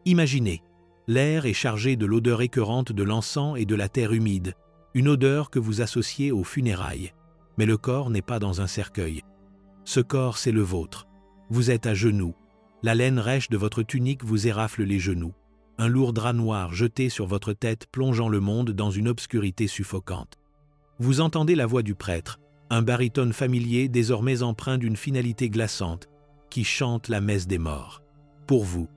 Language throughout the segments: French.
Imaginez, l'air est chargé de l'odeur écœurante de l'encens et de la terre humide, une odeur que vous associez aux funérailles. Mais le corps n'est pas dans un cercueil. Ce corps, c'est le vôtre. Vous êtes à genoux. La laine rêche de votre tunique vous érafle les genoux. Un lourd drap noir jeté sur votre tête plongeant le monde dans une obscurité suffocante. Vous entendez la voix du prêtre, un baryton familier désormais empreint d'une finalité glaçante, qui chante la messe des morts. Pour vous,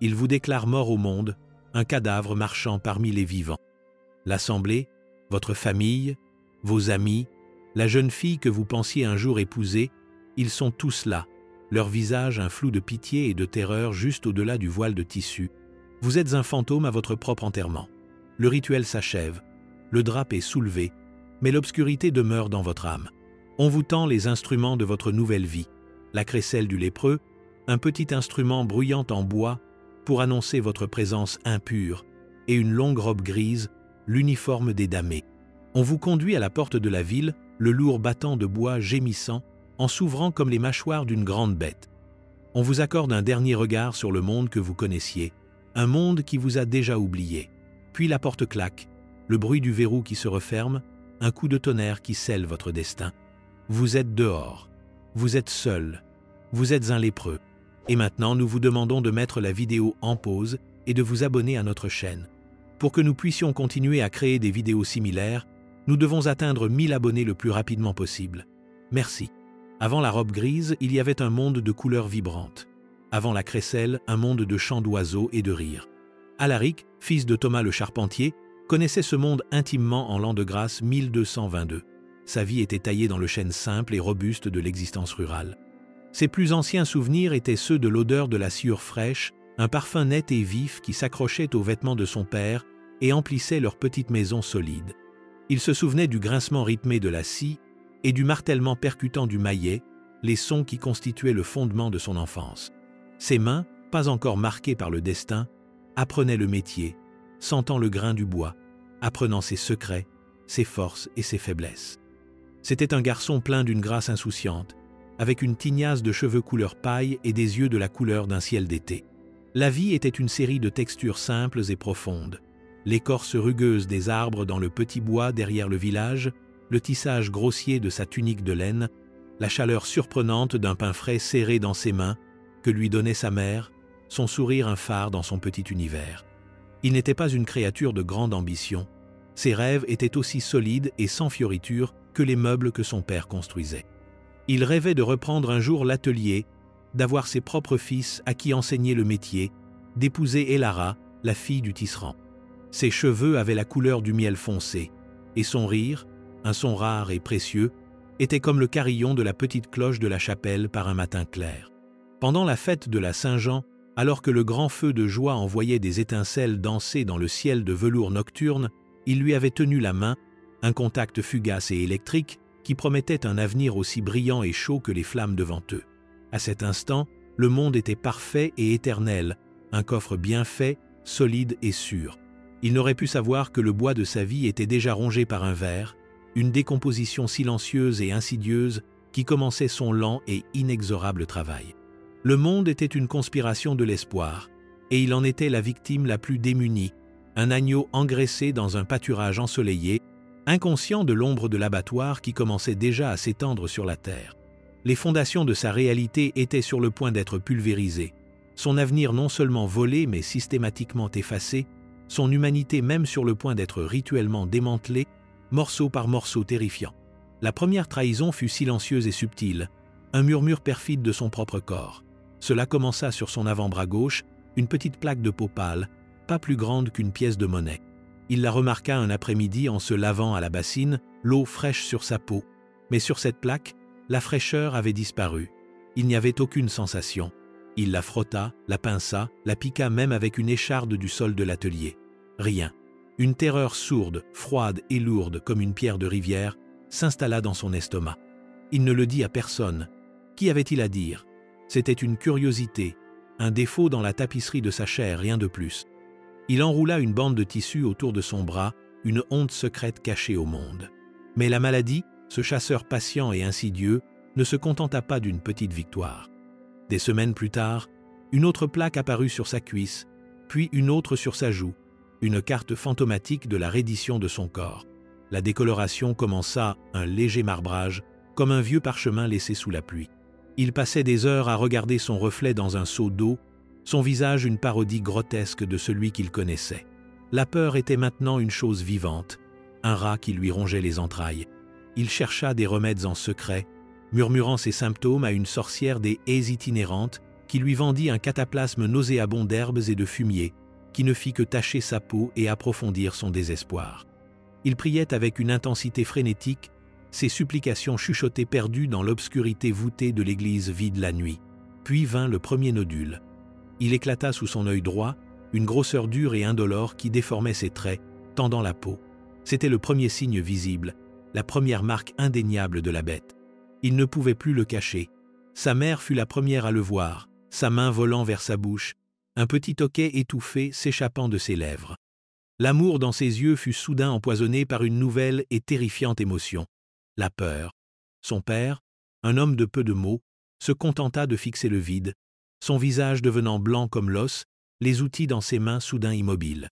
il vous déclare mort au monde, un cadavre marchant parmi les vivants. L'assemblée, votre famille, vos amis, la jeune fille que vous pensiez un jour épouser, ils sont tous là, leur visage un flou de pitié et de terreur juste au-delà du voile de tissu. Vous êtes un fantôme à votre propre enterrement. Le rituel s'achève, le drap est soulevé, mais l'obscurité demeure dans votre âme. On vous tend les instruments de votre nouvelle vie, la crécelle du lépreux, un petit instrument bruyant en bois pour annoncer votre présence impure, et une longue robe grise, l'uniforme des damnés. On vous conduit à la porte de la ville, le lourd battant de bois gémissant, en s'ouvrant comme les mâchoires d'une grande bête. On vous accorde un dernier regard sur le monde que vous connaissiez, un monde qui vous a déjà oublié. Puis la porte claque, le bruit du verrou qui se referme, un coup de tonnerre qui scelle votre destin. Vous êtes dehors, vous êtes seul, vous êtes un lépreux. Et maintenant, nous vous demandons de mettre la vidéo en pause et de vous abonner à notre chaîne. Pour que nous puissions continuer à créer des vidéos similaires, nous devons atteindre 1000 abonnés le plus rapidement possible. Merci. Avant la robe grise, il y avait un monde de couleurs vibrantes. Avant la crécelle, un monde de chants d'oiseaux et de rires. Alaric, fils de Thomas le Charpentier, connaissait ce monde intimement en l'an de grâce 1222. Sa vie était taillée dans le chêne simple et robuste de l'existence rurale. Ses plus anciens souvenirs étaient ceux de l'odeur de la sciure fraîche, un parfum net et vif qui s'accrochait aux vêtements de son père et emplissait leur petite maison solide. Il se souvenait du grincement rythmé de la scie et du martèlement percutant du maillet, les sons qui constituaient le fondement de son enfance. Ses mains, pas encore marquées par le destin, apprenaient le métier, sentant le grain du bois, apprenant ses secrets, ses forces et ses faiblesses. C'était un garçon plein d'une grâce insouciante, avec une tignasse de cheveux couleur paille et des yeux de la couleur d'un ciel d'été. La vie était une série de textures simples et profondes. L'écorce rugueuse des arbres dans le petit bois derrière le village, le tissage grossier de sa tunique de laine, la chaleur surprenante d'un pain frais serré dans ses mains que lui donnait sa mère, son sourire un phare dans son petit univers. Il n'était pas une créature de grande ambition. Ses rêves étaient aussi solides et sans fioritures que les meubles que son père construisait. Il rêvait de reprendre un jour l'atelier, d'avoir ses propres fils à qui enseigner le métier, d'épouser Elara, la fille du tisserand. Ses cheveux avaient la couleur du miel foncé, et son rire, un son rare et précieux, était comme le carillon de la petite cloche de la chapelle par un matin clair. Pendant la fête de la Saint-Jean, alors que le grand feu de joie envoyait des étincelles danser dans le ciel de velours nocturne, il lui avait tenu la main, un contact fugace et électrique qui promettait un avenir aussi brillant et chaud que les flammes devant eux. À cet instant, le monde était parfait et éternel, un coffre bien fait, solide et sûr. Il n'aurait pu savoir que le bois de sa vie était déjà rongé par un ver, une décomposition silencieuse et insidieuse qui commençait son lent et inexorable travail. Le monde était une conspiration de l'espoir, et il en était la victime la plus démunie, un agneau engraissé dans un pâturage ensoleillé, inconscient de l'ombre de l'abattoir qui commençait déjà à s'étendre sur la terre. Les fondations de sa réalité étaient sur le point d'être pulvérisées, son avenir non seulement volé mais systématiquement effacé, son humanité même sur le point d'être rituellement démantelée, morceau par morceau terrifiant. La première trahison fut silencieuse et subtile, un murmure perfide de son propre corps. Cela commença sur son avant-bras gauche, une petite plaque de peau pâle, pas plus grande qu'une pièce de monnaie. Il la remarqua un après-midi en se lavant à la bassine, l'eau fraîche sur sa peau. Mais sur cette plaque, la fraîcheur avait disparu. Il n'y avait aucune sensation. Il la frotta, la pinça, la piqua même avec une écharde du sol de l'atelier. Rien. Une terreur sourde, froide et lourde comme une pierre de rivière s'installa dans son estomac. Il ne le dit à personne. Qu'y avait-il à dire? C'était une curiosité, un défaut dans la tapisserie de sa chair, rien de plus. Il enroula une bande de tissu autour de son bras, une honte secrète cachée au monde. Mais la maladie, ce chasseur patient et insidieux, ne se contenta pas d'une petite victoire. Des semaines plus tard, une autre plaque apparut sur sa cuisse, puis une autre sur sa joue, une carte fantomatique de la reddition de son corps. La décoloration commença un léger marbrage, comme un vieux parchemin laissé sous la pluie. Il passait des heures à regarder son reflet dans un seau d'eau, son visage une parodie grotesque de celui qu'il connaissait. La peur était maintenant une chose vivante, un rat qui lui rongeait les entrailles. Il chercha des remèdes en secret, murmurant ses symptômes à une sorcière des haies itinérantes qui lui vendit un cataplasme nauséabond d'herbes et de fumier, qui ne fit que tacher sa peau et approfondir son désespoir. Il priait avec une intensité frénétique, ses supplications chuchotées perdues dans l'obscurité voûtée de l'église vide la nuit. Puis vint le premier nodule. Il éclata sous son œil droit, une grosseur dure et indolore qui déformait ses traits, tendant la peau. C'était le premier signe visible, la première marque indéniable de la bête. Il ne pouvait plus le cacher. Sa mère fut la première à le voir, sa main volant vers sa bouche, un petit hoquet étouffé s'échappant de ses lèvres. L'amour dans ses yeux fut soudain empoisonné par une nouvelle et terrifiante émotion, la peur. Son père, un homme de peu de mots, se contenta de fixer le vide, son visage devenant blanc comme l'os, les outils dans ses mains soudain immobiles.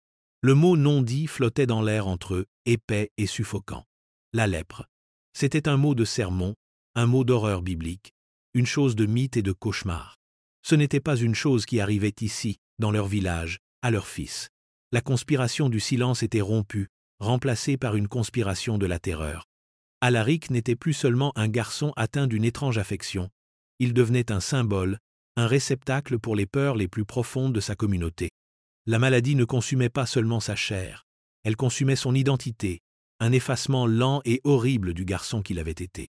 Le mot non dit flottait dans l'air entre eux, épais et suffocant. La lèpre. C'était un mot de sermon, un mot d'horreur biblique, une chose de mythe et de cauchemar. Ce n'était pas une chose qui arrivait ici, dans leur village, à leur fils. La conspiration du silence était rompue, remplacée par une conspiration de la terreur. Alaric n'était plus seulement un garçon atteint d'une étrange affection, il devenait un symbole, un réceptacle pour les peurs les plus profondes de sa communauté. La maladie ne consumait pas seulement sa chair, elle consumait son identité, un effacement lent et horrible du garçon qu'il avait été.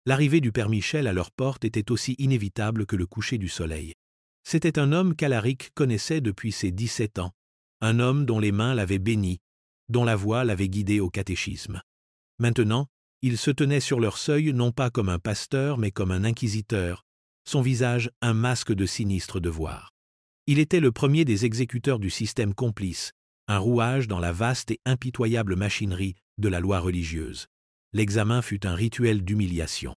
L'arrivée du père Michel à leur porte était aussi inévitable que le coucher du soleil. C'était un homme qu'Alaric connaissait depuis ses 17 ans, un homme dont les mains l'avaient béni, dont la voix l'avait guidé au catéchisme. Maintenant, il se tenait sur leur seuil non pas comme un pasteur mais comme un inquisiteur, son visage un masque de sinistre devoir. Il était le premier des exécuteurs du système complice, un rouage dans la vaste et impitoyable machinerie de la loi religieuse. L'examen fut un rituel d'humiliation.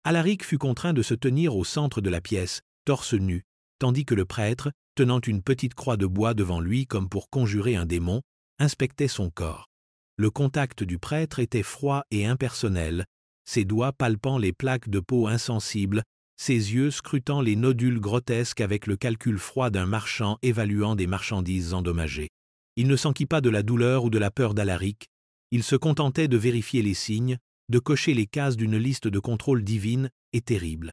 Alaric fut contraint de se tenir au centre de la pièce, torse nu, tandis que le prêtre, tenant une petite croix de bois devant lui comme pour conjurer un démon, inspectait son corps. Le contact du prêtre était froid et impersonnel, ses doigts palpant les plaques de peau insensibles, ses yeux scrutant les nodules grotesques avec le calcul froid d'un marchand évaluant des marchandises endommagées. Il ne s'enquit pas de la douleur ou de la peur d'Alaric, il se contentait de vérifier les signes, de cocher les cases d'une liste de contrôle divine et terrible.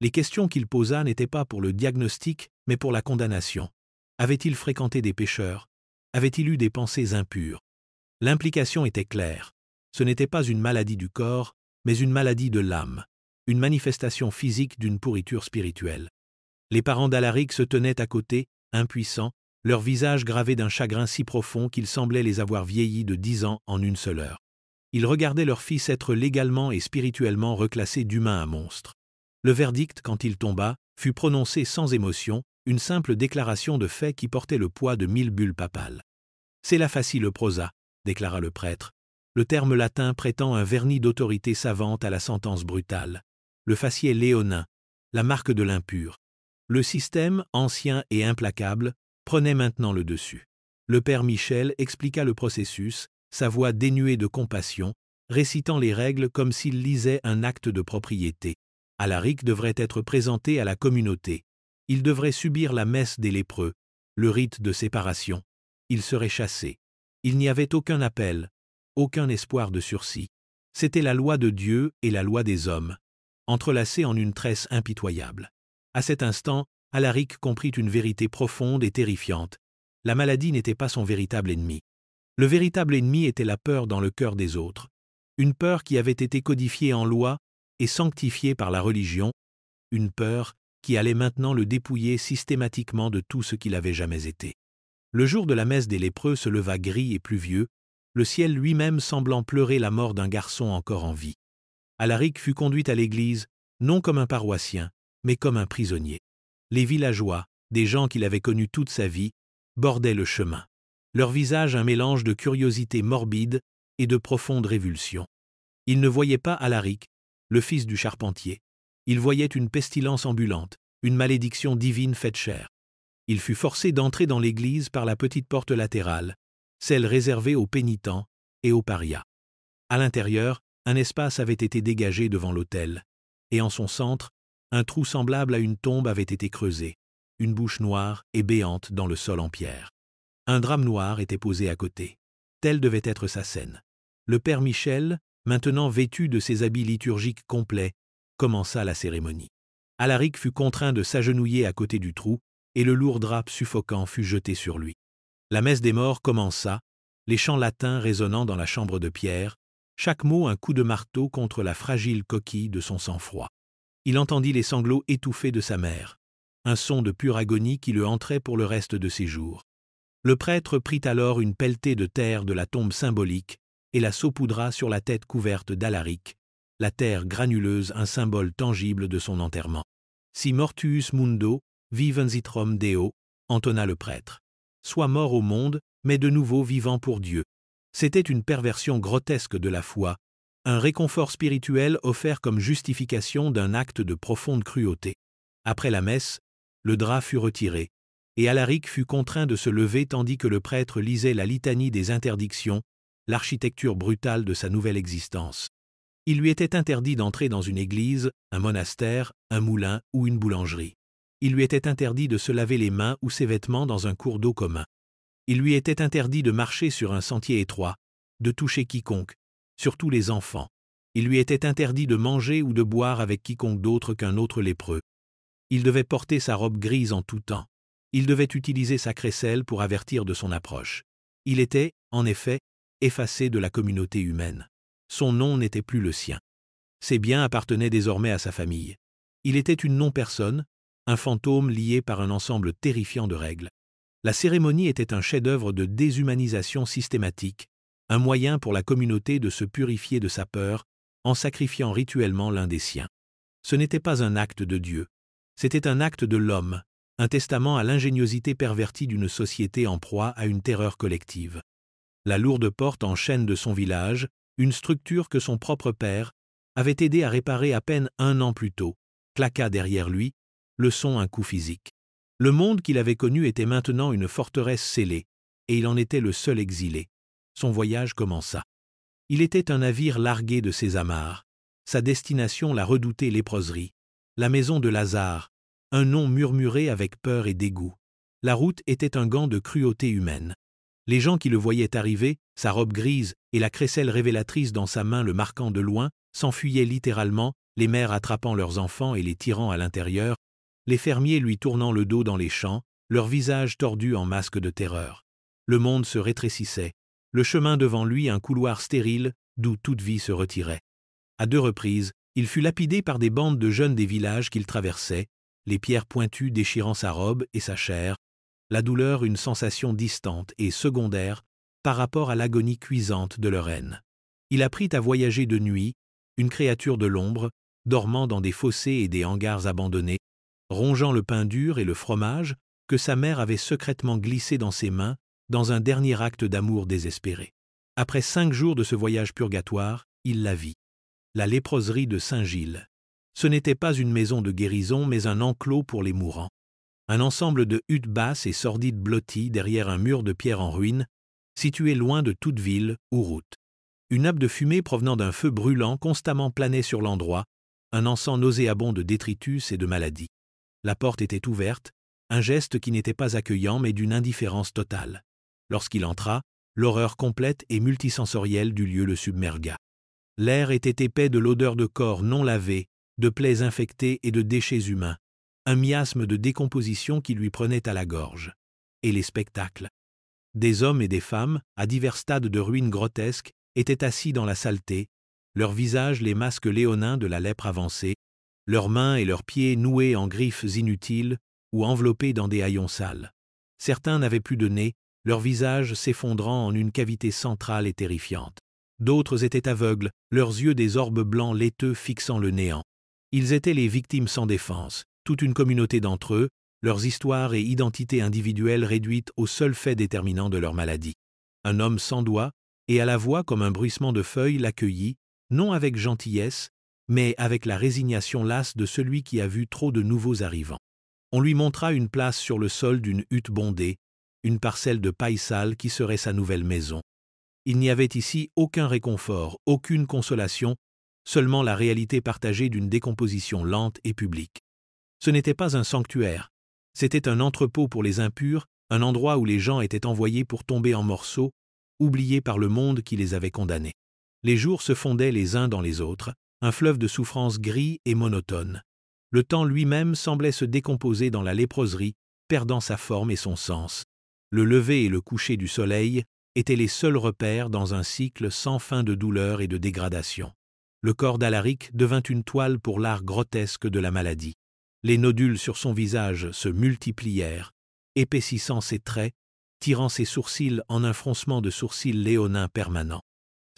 Les questions qu'il posa n'étaient pas pour le diagnostic, mais pour la condamnation. Avait-il fréquenté des pécheurs? Avait-il eu des pensées impures? L'implication était claire. Ce n'était pas une maladie du corps, mais une maladie de l'âme, une manifestation physique d'une pourriture spirituelle. Les parents d'Alaric se tenaient à côté, impuissants, leurs visages gravés d'un chagrin si profond qu'il semblait les avoir vieillis de 10 ans en une seule heure. Ils regardaient leur fils être légalement et spirituellement reclassé d'humain à monstre. Le verdict, quand il tomba, fut prononcé sans émotion, une simple déclaration de fait qui portait le poids de 1000 bulles papales. « C'est la facile prosa », déclara le prêtre. Le terme latin prêtant un vernis d'autorité savante à la sentence brutale. Le faciès léonin, la marque de l'impur. Le système, ancien et implacable, prenait maintenant le dessus. Le père Michel expliqua le processus, sa voix dénuée de compassion, récitant les règles comme s'il lisait un acte de propriété. Alaric devrait être présenté à la communauté. Il devrait subir la messe des lépreux, le rite de séparation. Il serait chassé. Il n'y avait aucun appel, aucun espoir de sursis. C'était la loi de Dieu et la loi des hommes, entrelacées en une tresse impitoyable. À cet instant, Alaric comprit une vérité profonde et terrifiante. La maladie n'était pas son véritable ennemi. Le véritable ennemi était la peur dans le cœur des autres. Une peur qui avait été codifiée en loi et sanctifiée par la religion. Une peur qui allait maintenant le dépouiller systématiquement de tout ce qu'il avait jamais été. Le jour de la messe des lépreux se leva gris et pluvieux, le ciel lui-même semblant pleurer la mort d'un garçon encore en vie. Alaric fut conduit à l'église, non comme un paroissien, mais comme un prisonnier. Les villageois, des gens qu'il avait connus toute sa vie, bordaient le chemin. Leur visage un mélange de curiosité morbide et de profonde révulsion. Ils ne voyaient pas Alaric, le fils du charpentier. Ils voyaient une pestilence ambulante, une malédiction divine faite chair. Il fut forcé d'entrer dans l'église par la petite porte latérale, celle réservée aux pénitents et aux parias. À l'intérieur, un espace avait été dégagé devant l'autel, et en son centre, un trou semblable à une tombe avait été creusé, une bouche noire et béante dans le sol en pierre. Un drame noir était posé à côté. Telle devait être sa scène. Le père Michel, maintenant vêtu de ses habits liturgiques complets, commença la cérémonie. Alaric fut contraint de s'agenouiller à côté du trou, et le lourd drap suffocant fut jeté sur lui. La messe des morts commença, les chants latins résonnant dans la chambre de pierre, chaque mot un coup de marteau contre la fragile coquille de son sang-froid. Il entendit les sanglots étouffés de sa mère, un son de pure agonie qui le hantrait pour le reste de ses jours. Le prêtre prit alors une pelletée de terre de la tombe symbolique et la saupoudra sur la tête couverte d'Alaric, la terre granuleuse un symbole tangible de son enterrement. « Si mortuus mundo, vivenzitrum Deo » entonna le prêtre. « Sois mort au monde, mais de nouveau vivant pour Dieu. » C'était une perversion grotesque de la foi, un réconfort spirituel offert comme justification d'un acte de profonde cruauté. Après la messe, le drap fut retiré, et Alaric fut contraint de se lever tandis que le prêtre lisait la litanie des interdictions, l'architecture brutale de sa nouvelle existence. Il lui était interdit d'entrer dans une église, un monastère, un moulin ou une boulangerie. Il lui était interdit de se laver les mains ou ses vêtements dans un cours d'eau commun. Il lui était interdit de marcher sur un sentier étroit, de toucher quiconque, surtout les enfants. Il lui était interdit de manger ou de boire avec quiconque d'autre qu'un autre lépreux. Il devait porter sa robe grise en tout temps. Il devait utiliser sa crécelle pour avertir de son approche. Il était, en effet, effacé de la communauté humaine. Son nom n'était plus le sien. Ses biens appartenaient désormais à sa famille. Il était une non-personne, un fantôme lié par un ensemble terrifiant de règles. La cérémonie était un chef-d'œuvre de déshumanisation systématique, un moyen pour la communauté de se purifier de sa peur en sacrifiant rituellement l'un des siens. Ce n'était pas un acte de Dieu, c'était un acte de l'homme, un testament à l'ingéniosité pervertie d'une société en proie à une terreur collective. La lourde porte en chêne de son village, une structure que son propre père avait aidé à réparer à peine 1 an plus tôt, claqua derrière lui, le son un coup physique. Le monde qu'il avait connu était maintenant une forteresse scellée, et il en était le seul exilé. Son voyage commença. Il était un navire largué de ses amarres. Sa destination la redoutée léproserie, la maison de Lazare, un nom murmuré avec peur et dégoût. La route était un gant de cruauté humaine. Les gens qui le voyaient arriver, sa robe grise et la crécelle révélatrice dans sa main le marquant de loin, s'enfuyaient littéralement, les mères attrapant leurs enfants et les tirant à l'intérieur, les fermiers lui tournant le dos dans les champs, leurs visages tordus en masques de terreur. Le monde se rétrécissait, le chemin devant lui un couloir stérile d'où toute vie se retirait. À 2 reprises, il fut lapidé par des bandes de jeunes des villages qu'il traversait, les pierres pointues déchirant sa robe et sa chair, la douleur une sensation distante et secondaire par rapport à l'agonie cuisante de leur haine. Il apprit à voyager de nuit, une créature de l'ombre, dormant dans des fossés et des hangars abandonnés, rongeant le pain dur et le fromage que sa mère avait secrètement glissé dans ses mains dans un dernier acte d'amour désespéré. Après 5 jours de ce voyage purgatoire, il la vit. La léproserie de Saint-Gilles. Ce n'était pas une maison de guérison, mais un enclos pour les mourants. Un ensemble de huttes basses et sordides blotties derrière un mur de pierre en ruine, situé loin de toute ville ou route. Une nappe de fumée provenant d'un feu brûlant constamment planait sur l'endroit, un encens nauséabond de détritus et de maladies. La porte était ouverte, un geste qui n'était pas accueillant mais d'une indifférence totale. Lorsqu'il entra, l'horreur complète et multisensorielle du lieu le submergea. L'air était épais de l'odeur de corps non lavés, de plaies infectées et de déchets humains, un miasme de décomposition qui lui prenait à la gorge. Et les spectacles. Des hommes et des femmes, à divers stades de ruines grotesques, étaient assis dans la saleté, leurs visages les masques léonins de la lèpre avancée, leurs mains et leurs pieds noués en griffes inutiles ou enveloppés dans des haillons sales. Certains n'avaient plus de nez, leurs visages s'effondrant en une cavité centrale et terrifiante. D'autres étaient aveugles, leurs yeux des orbes blancs laiteux fixant le néant. Ils étaient les victimes sans défense, toute une communauté d'entre eux, leurs histoires et identités individuelles réduites au seul fait déterminant de leur maladie. Un homme sans doigt, et à la voix comme un bruissement de feuilles, l'accueillit, non avec gentillesse, mais avec la résignation lasse de celui qui a vu trop de nouveaux arrivants. On lui montra une place sur le sol d'une hutte bondée, une parcelle de paille sale qui serait sa nouvelle maison. Il n'y avait ici aucun réconfort, aucune consolation, seulement la réalité partagée d'une décomposition lente et publique. Ce n'était pas un sanctuaire, c'était un entrepôt pour les impurs, un endroit où les gens étaient envoyés pour tomber en morceaux, oubliés par le monde qui les avait condamnés. Les jours se fondaient les uns dans les autres, un fleuve de souffrance gris et monotone. Le temps lui-même semblait se décomposer dans la léproserie, perdant sa forme et son sens. Le lever et le coucher du soleil étaient les seuls repères dans un cycle sans fin de douleur et de dégradation. Le corps d'Alaric devint une toile pour l'art grotesque de la maladie. Les nodules sur son visage se multiplièrent, épaississant ses traits, tirant ses sourcils en un froncement de sourcils léonins permanent.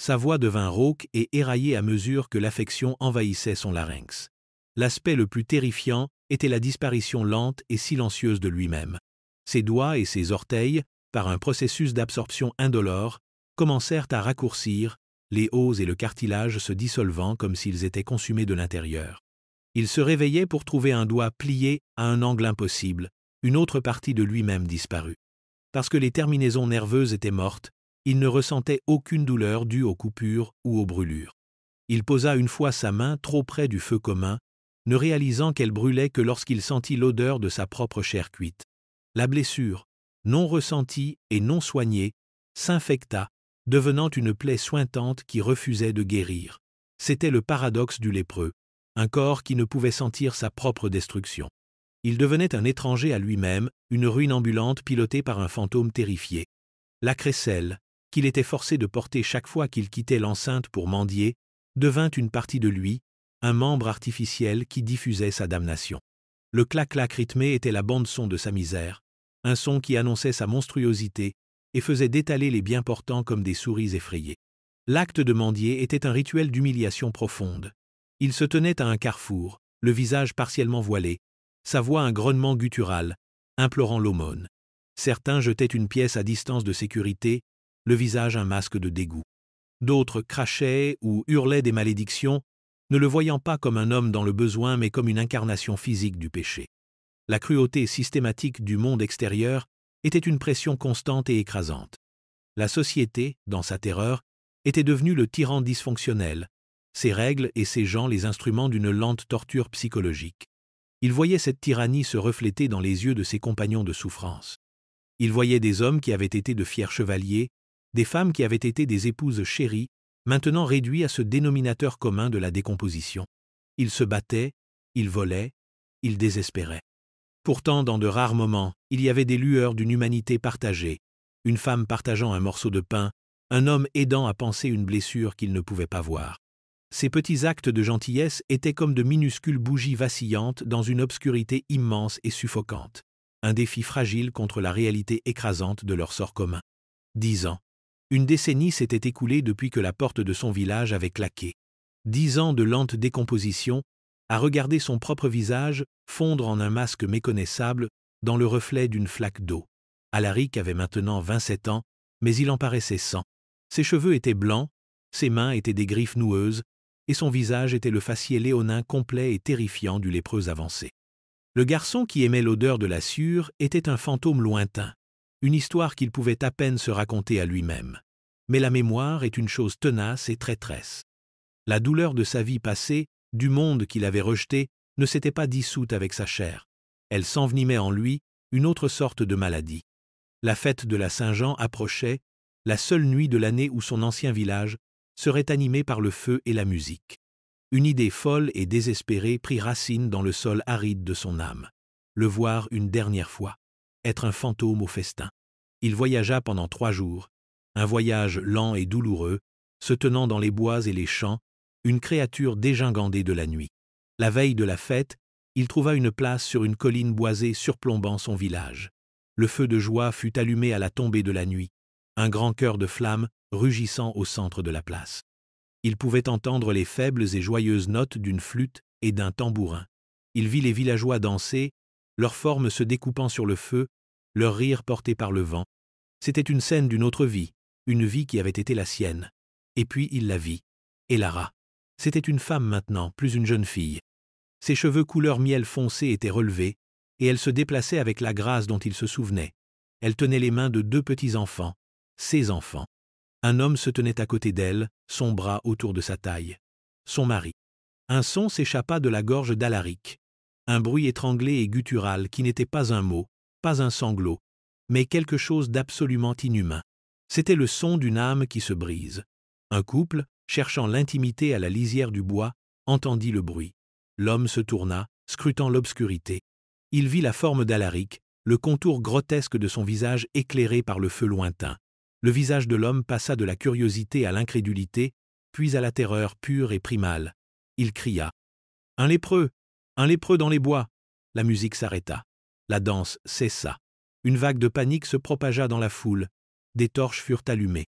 Sa voix devint rauque et éraillée à mesure que l'affection envahissait son larynx. L'aspect le plus terrifiant était la disparition lente et silencieuse de lui-même. Ses doigts et ses orteils, par un processus d'absorption indolore, commencèrent à raccourcir, les os et le cartilage se dissolvant comme s'ils étaient consumés de l'intérieur. Il se réveillait pour trouver un doigt plié à un angle impossible, une autre partie de lui-même disparue. Parce que les terminaisons nerveuses étaient mortes, il ne ressentait aucune douleur due aux coupures ou aux brûlures. Il posa une fois sa main trop près du feu commun, ne réalisant qu'elle brûlait que lorsqu'il sentit l'odeur de sa propre chair cuite. La blessure, non ressentie et non soignée, s'infecta, devenant une plaie suintante qui refusait de guérir. C'était le paradoxe du lépreux, un corps qui ne pouvait sentir sa propre destruction. Il devenait un étranger à lui-même, une ruine ambulante pilotée par un fantôme terrifié. La crécelle, qu'il était forcé de porter chaque fois qu'il quittait l'enceinte pour mendier, devint une partie de lui, un membre artificiel qui diffusait sa damnation. Le clac-clac rythmé était la bande-son de sa misère, un son qui annonçait sa monstruosité et faisait détaler les bien-portants comme des souris effrayées. L'acte de mendier était un rituel d'humiliation profonde. Il se tenait à un carrefour, le visage partiellement voilé, sa voix un grognement guttural, implorant l'aumône. Certains jetaient une pièce à distance de sécurité, le visage un masque de dégoût. D'autres crachaient ou hurlaient des malédictions, ne le voyant pas comme un homme dans le besoin mais comme une incarnation physique du péché. La cruauté systématique du monde extérieur était une pression constante et écrasante. La société, dans sa terreur, était devenue le tyran dysfonctionnel, ses règles et ses gens les instruments d'une lente torture psychologique. Il voyait cette tyrannie se refléter dans les yeux de ses compagnons de souffrance. Il voyait des hommes qui avaient été de fiers chevaliers, des femmes qui avaient été des épouses chéries, maintenant réduits à ce dénominateur commun de la décomposition. Ils se battaient, ils volaient, ils désespéraient. Pourtant, dans de rares moments, il y avait des lueurs d'une humanité partagée, une femme partageant un morceau de pain, un homme aidant à panser une blessure qu'il ne pouvait pas voir. Ces petits actes de gentillesse étaient comme de minuscules bougies vacillantes dans une obscurité immense et suffocante, un défi fragile contre la réalité écrasante de leur sort commun. 10 ans. Une décennie s'était écoulée depuis que la porte de son village avait claqué. 10 ans de lente décomposition, à regarder son propre visage fondre en un masque méconnaissable dans le reflet d'une flaque d'eau. Alaric avait maintenant 27 ans, mais il en paraissait 100. Ses cheveux étaient blancs, ses mains étaient des griffes noueuses, et son visage était le faciès léonin complet et terrifiant du lépreux avancé. Le garçon qui aimait l'odeur de la sueur était un fantôme lointain, une histoire qu'il pouvait à peine se raconter à lui-même. Mais la mémoire est une chose tenace et traîtresse. La douleur de sa vie passée, du monde qu'il avait rejeté, ne s'était pas dissoute avec sa chair. Elle s'envenimait en lui, une autre sorte de maladie. La fête de la Saint-Jean approchait, la seule nuit de l'année où son ancien village serait animé par le feu et la musique. Une idée folle et désespérée prit racine dans le sol aride de son âme. Le voir une dernière fois, être un fantôme au festin. Il voyagea pendant 3 jours, un voyage lent et douloureux, se tenant dans les bois et les champs, une créature dégingandée de la nuit. La veille de la fête, il trouva une place sur une colline boisée surplombant son village. Le feu de joie fut allumé à la tombée de la nuit, un grand cœur de flamme rugissant au centre de la place. Il pouvait entendre les faibles et joyeuses notes d'une flûte et d'un tambourin. Il vit les villageois danser, leurs formes se découpant sur le feu, leurs rires portés par le vent. C'était une scène d'une autre vie, une vie qui avait été la sienne. Et puis il la vit. Et Lara. C'était une femme maintenant, plus une jeune fille. Ses cheveux couleur miel foncé étaient relevés, et elle se déplaçait avec la grâce dont il se souvenait. Elle tenait les mains de 2 petits enfants, ses enfants. Un homme se tenait à côté d'elle, son bras autour de sa taille. Son mari. Un son s'échappa de la gorge d'Alaric. Un bruit étranglé et guttural qui n'était pas un mot, pas un sanglot, mais quelque chose d'absolument inhumain. C'était le son d'une âme qui se brise. Un couple, cherchant l'intimité à la lisière du bois, entendit le bruit. L'homme se tourna, scrutant l'obscurité. Il vit la forme d'Alaric, le contour grotesque de son visage éclairé par le feu lointain. Le visage de l'homme passa de la curiosité à l'incrédulité, puis à la terreur pure et primale. Il cria. « Un lépreux! Un lépreux dans les bois !» La musique s'arrêta. La danse cessa. Une vague de panique se propagea dans la foule. Des torches furent allumées.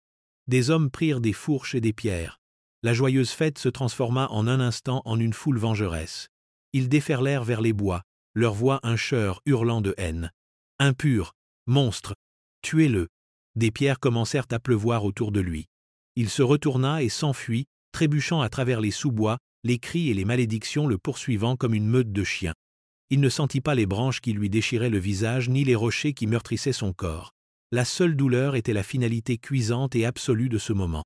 Des hommes prirent des fourches et des pierres. La joyeuse fête se transforma en un instant en une foule vengeresse. Ils déferlèrent vers les bois, leur voix un chœur hurlant de haine. « Impur! Monstre! Tuez-le !» Des pierres commencèrent à pleuvoir autour de lui. Il se retourna et s'enfuit, trébuchant à travers les sous-bois, les cris et les malédictions le poursuivant comme une meute de chiens. Il ne sentit pas les branches qui lui déchiraient le visage ni les rochers qui meurtrissaient son corps. La seule douleur était la finalité cuisante et absolue de ce moment.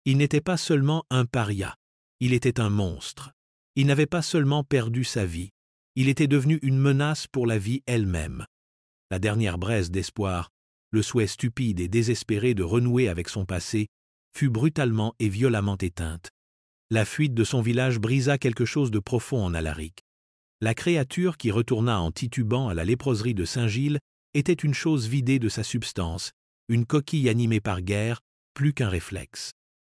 Il n'était pas seulement un paria, il était un monstre. Il n'avait pas seulement perdu sa vie, il était devenu une menace pour la vie elle-même. La dernière braise d'espoir, le souhait stupide et désespéré de renouer avec son passé, fut brutalement et violemment éteinte. La fuite de son village brisa quelque chose de profond en Alaric. La créature qui retourna en titubant à la léproserie de Saint-Gilles était une chose vidée de sa substance, une coquille animée par guerre, plus qu'un réflexe.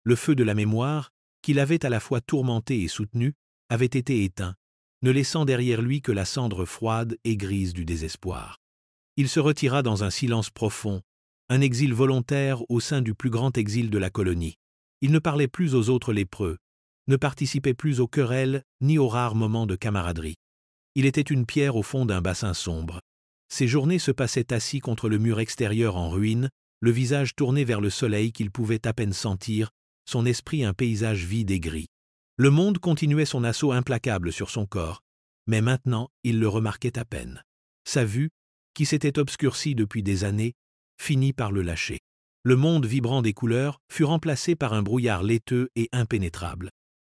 Le feu de la mémoire, qui l'avait à la fois tourmenté et soutenu, avait été éteint, ne laissant derrière lui que la cendre froide et grise du désespoir. Il se retira dans un silence profond, un exil volontaire au sein du plus grand exil de la colonie. Il ne parlait plus aux autres lépreux, ne participait plus aux querelles ni aux rares moments de camaraderie. Il était une pierre au fond d'un bassin sombre. Ses journées se passaient assis contre le mur extérieur en ruine, le visage tourné vers le soleil qu'il pouvait à peine sentir, son esprit un paysage vide et gris. Le monde continuait son assaut implacable sur son corps, mais maintenant il le remarquait à peine. Sa vue, qui s'était obscurcie depuis des années, finit par le lâcher. Le monde vibrant des couleurs fut remplacé par un brouillard laiteux et impénétrable.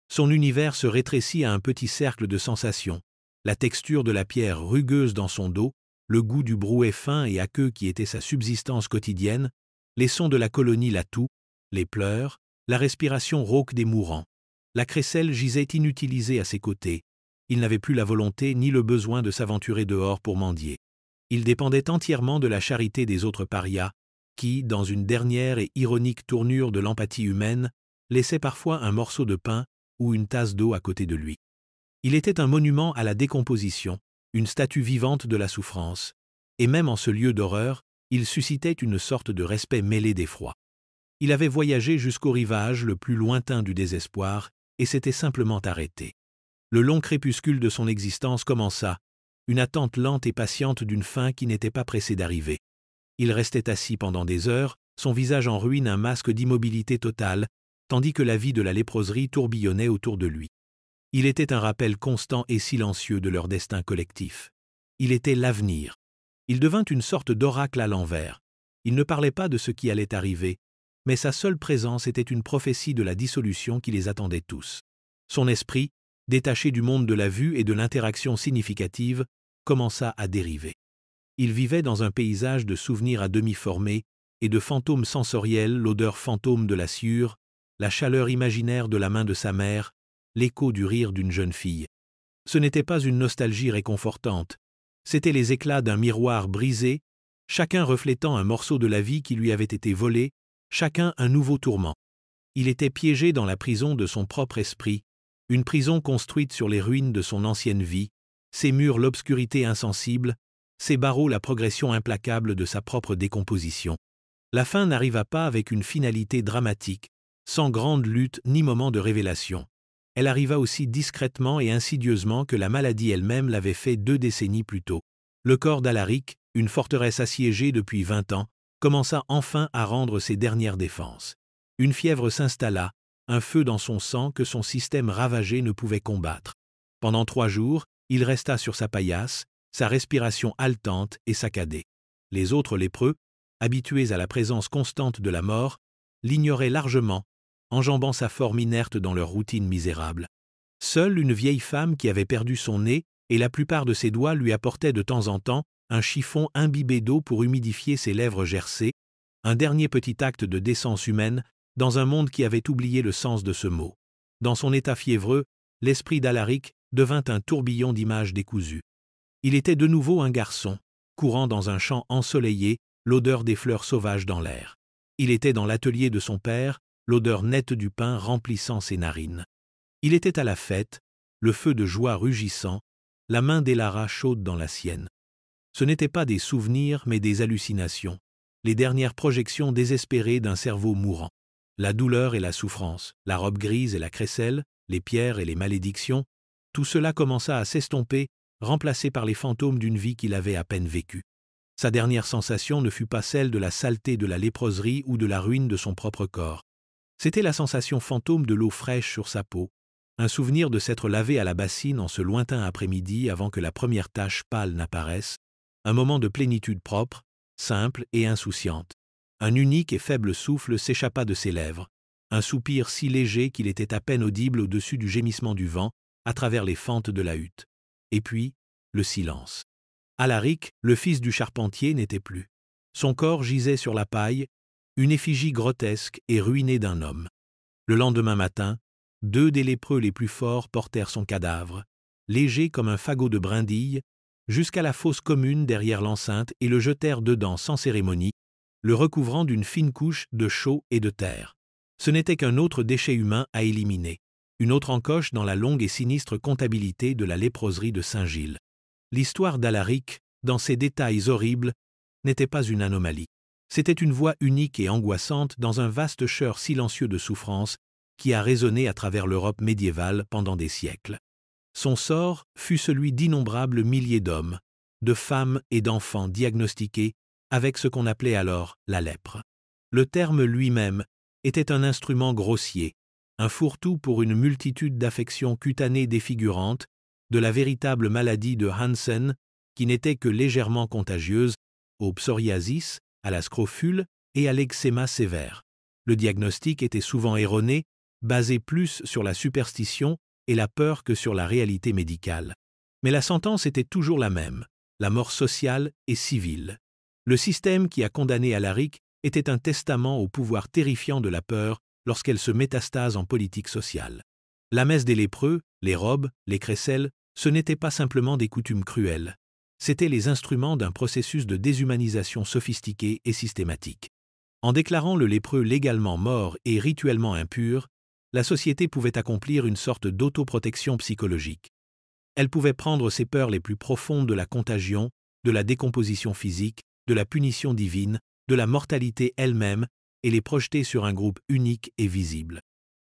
Son univers se rétrécit à un petit cercle de sensations, la texture de la pierre rugueuse dans son dos, le goût du brouet fin et aqueux qui était sa subsistance quotidienne, les sons de la colonie Latou, les pleurs, la respiration rauque des mourants. La crécelle gisait inutilisée à ses côtés. Il n'avait plus la volonté ni le besoin de s'aventurer dehors pour mendier. Il dépendait entièrement de la charité des autres parias, qui, dans une dernière et ironique tournure de l'empathie humaine, laissaient parfois un morceau de pain ou une tasse d'eau à côté de lui. Il était un monument à la décomposition, une statue vivante de la souffrance, et même en ce lieu d'horreur, il suscitait une sorte de respect mêlé d'effroi. Il avait voyagé jusqu'au rivage le plus lointain du désespoir et s'était simplement arrêté. Le long crépuscule de son existence commença, une attente lente et patiente d'une fin qui n'était pas pressée d'arriver. Il restait assis pendant des heures, son visage en ruine un masque d'immobilité totale, tandis que la vie de la léproserie tourbillonnait autour de lui. Il était un rappel constant et silencieux de leur destin collectif. Il était l'avenir. Il devint une sorte d'oracle à l'envers. Il ne parlait pas de ce qui allait arriver, mais sa seule présence était une prophétie de la dissolution qui les attendait tous. Son esprit, détaché du monde de la vue et de l'interaction significative, commença à dériver. Il vivait dans un paysage de souvenirs à demi formés et de fantômes sensoriels, l'odeur fantôme de la sciure, la chaleur imaginaire de la main de sa mère, l'écho du rire d'une jeune fille. Ce n'était pas une nostalgie réconfortante, c'étaient les éclats d'un miroir brisé, chacun reflétant un morceau de la vie qui lui avait été volé, chacun un nouveau tourment. Il était piégé dans la prison de son propre esprit, une prison construite sur les ruines de son ancienne vie, ses murs l'obscurité insensible, ses barreaux la progression implacable de sa propre décomposition. La fin n'arriva pas avec une finalité dramatique, sans grande lutte ni moment de révélation. Elle arriva aussi discrètement et insidieusement que la maladie elle-même l'avait fait 2 décennies plus tôt. Le corps d'Alaric, une forteresse assiégée depuis 20 ans, commença enfin à rendre ses dernières défenses. Une fièvre s'installa, un feu dans son sang que son système ravagé ne pouvait combattre. Pendant 3 jours, il resta sur sa paillasse, sa respiration haletante et saccadée. Les autres lépreux, habitués à la présence constante de la mort, l'ignoraient largement, enjambant sa forme inerte dans leur routine misérable. Seule une vieille femme qui avait perdu son nez et la plupart de ses doigts lui apportait de temps en temps un chiffon imbibé d'eau pour humidifier ses lèvres gercées, un dernier petit acte de décence humaine dans un monde qui avait oublié le sens de ce mot. Dans son état fiévreux, l'esprit d'Alaric devint un tourbillon d'images décousues. Il était de nouveau un garçon, courant dans un champ ensoleillé, l'odeur des fleurs sauvages dans l'air. Il était dans l'atelier de son père, l'odeur nette du pain remplissant ses narines. Il était à la fête, le feu de joie rugissant, la main d'Elara chaude dans la sienne. Ce n'étaient pas des souvenirs, mais des hallucinations, les dernières projections désespérées d'un cerveau mourant. La douleur et la souffrance, la robe grise et la crécelle, les pierres et les malédictions, tout cela commença à s'estomper, remplacé par les fantômes d'une vie qu'il avait à peine vécue. Sa dernière sensation ne fut pas celle de la saleté de la léproserie ou de la ruine de son propre corps. C'était la sensation fantôme de l'eau fraîche sur sa peau, un souvenir de s'être lavé à la bassine en ce lointain après-midi avant que la première tache pâle n'apparaisse, un moment de plénitude propre, simple et insouciante. Un unique et faible souffle s'échappa de ses lèvres, un soupir si léger qu'il était à peine audible au-dessus du gémissement du vent, à travers les fentes de la hutte. Et puis, le silence. Alaric, le fils du charpentier, n'était plus. Son corps gisait sur la paille, une effigie grotesque et ruinée d'un homme. Le lendemain matin, 2 des lépreux les plus forts portèrent son cadavre, léger comme un fagot de brindilles, jusqu'à la fosse commune derrière l'enceinte et le jetèrent dedans sans cérémonie, le recouvrant d'une fine couche de chaux et de terre. Ce n'était qu'un autre déchet humain à éliminer, une autre encoche dans la longue et sinistre comptabilité de la léproserie de Saint-Gilles. L'histoire d'Alaric, dans ses détails horribles, n'était pas une anomalie. C'était une voix unique et angoissante dans un vaste chœur silencieux de souffrance qui a résonné à travers l'Europe médiévale pendant des siècles. Son sort fut celui d'innombrables milliers d'hommes, de femmes et d'enfants diagnostiqués avec ce qu'on appelait alors la lèpre. Le terme lui-même était un instrument grossier, un fourre-tout pour une multitude d'affections cutanées défigurantes, de la véritable maladie de Hansen, qui n'était que légèrement contagieuse, au psoriasis, à la scrofule et à l'eczéma sévère. Le diagnostic était souvent erroné, basé plus sur la superstition et la peur que sur la réalité médicale. Mais la sentence était toujours la même, la mort sociale et civile. Le système qui a condamné Alaric était un testament au pouvoir terrifiant de la peur lorsqu'elle se métastase en politique sociale. La messe des lépreux, les robes, les crécelles, ce n'étaient pas simplement des coutumes cruelles. C'étaient les instruments d'un processus de déshumanisation sophistiqué et systématique. En déclarant le lépreux légalement mort et rituellement impur, la société pouvait accomplir une sorte d'autoprotection psychologique. Elle pouvait prendre ses peurs les plus profondes de la contagion, de la décomposition physique, de la punition divine, de la mortalité elle-même et les projeter sur un groupe unique et visible.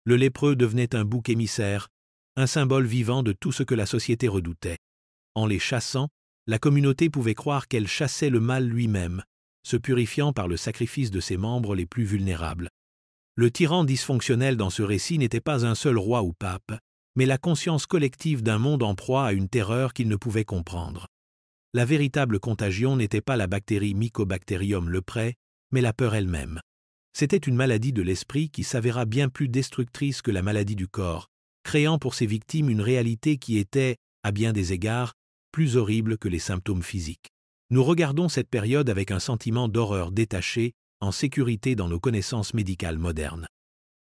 Le lépreux devenait un bouc émissaire, un symbole vivant de tout ce que la société redoutait. En les chassant, la communauté pouvait croire qu'elle chassait le mal lui-même, se purifiant par le sacrifice de ses membres les plus vulnérables. Le tyran dysfonctionnel dans ce récit n'était pas un seul roi ou pape, mais la conscience collective d'un monde en proie à une terreur qu'il ne pouvait comprendre. La véritable contagion n'était pas la bactérie Mycobacterium leprae, mais la peur elle-même. C'était une maladie de l'esprit qui s'avéra bien plus destructrice que la maladie du corps, créant pour ses victimes une réalité qui était, à bien des égards, plus horrible que les symptômes physiques. Nous regardons cette période avec un sentiment d'horreur détaché, en sécurité dans nos connaissances médicales modernes.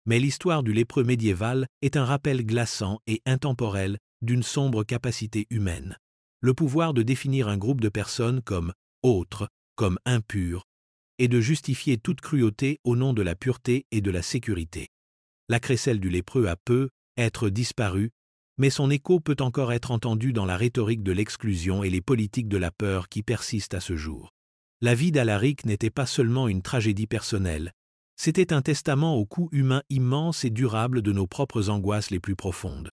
Mais l'histoire du lépreux médiéval est un rappel glaçant et intemporel d'une sombre capacité humaine. Le pouvoir de définir un groupe de personnes comme autres, comme impures, et de justifier toute cruauté au nom de la pureté et de la sécurité. La crécelle du lépreux a peu être disparue, mais son écho peut encore être entendu dans la rhétorique de l'exclusion et les politiques de la peur qui persistent à ce jour. La vie d'Alaric n'était pas seulement une tragédie personnelle, c'était un testament au coût humain immense et durable de nos propres angoisses les plus profondes.